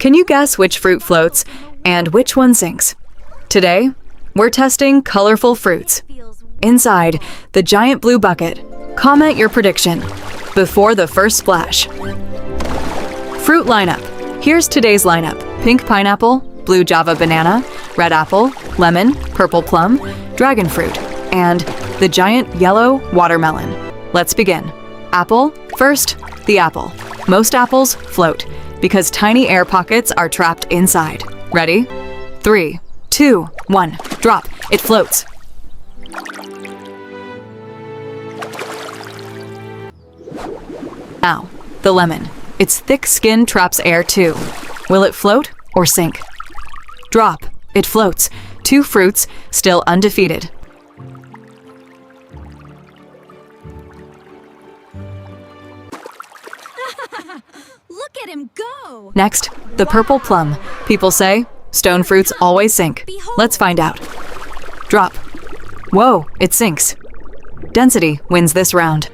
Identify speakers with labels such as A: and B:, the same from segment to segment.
A: Can you guess which fruit floats and which one sinks? Today, we're testing colorful fruits. Inside the giant blue bucket, comment your prediction before the first splash. Fruit lineup. Here's today's lineup. Pink pineapple, blue Java banana, red apple, lemon, purple plum, dragon fruit, and the giant yellow watermelon. Let's begin. Apple. First, the apple. Most apples float because tiny air pockets are trapped inside. Ready? 3, 2, 1. Drop. It floats. Now, the lemon. Its thick skin traps air too. Will it float or sink? Drop. It floats. 2 fruits, still undefeated.
B: Look at him go!
A: Next, the purple plum. People say, stone fruits always sink. Let's find out. Drop. Whoa, it sinks. Density wins this round.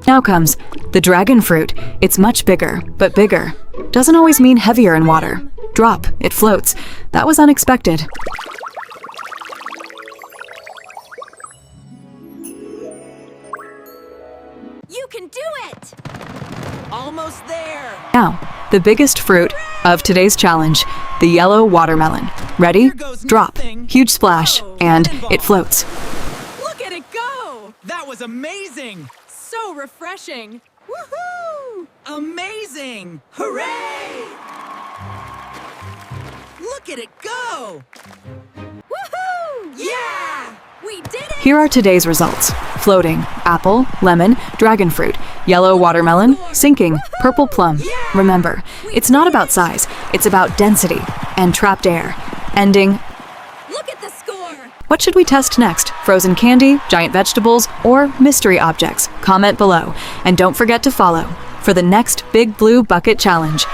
A: Now comes the dragon fruit. It's much bigger, but bigger doesn't always mean heavier in water. Drop. It floats. That was unexpected.
B: You can do it!
C: Almost there!
A: Now, the biggest fruit of today's challenge, the yellow watermelon. Ready? Drop. Huge splash, and it floats.
C: Look at it go! That was amazing!
B: So refreshing! Woohoo!
C: Amazing! Hooray! Look at it go!
B: Woohoo!
C: Yeah!
B: We did it!
A: Here are today's results. Floating, apple, lemon, dragon fruit, yellow watermelon, sinking, purple plum. Remember, it's not about size, it's about density and trapped air. Ending.
B: Look at the score!
A: What should we test next? Frozen candy, giant vegetables, or mystery objects? Comment below. And don't forget to follow for the next Big Blue Bucket Challenge.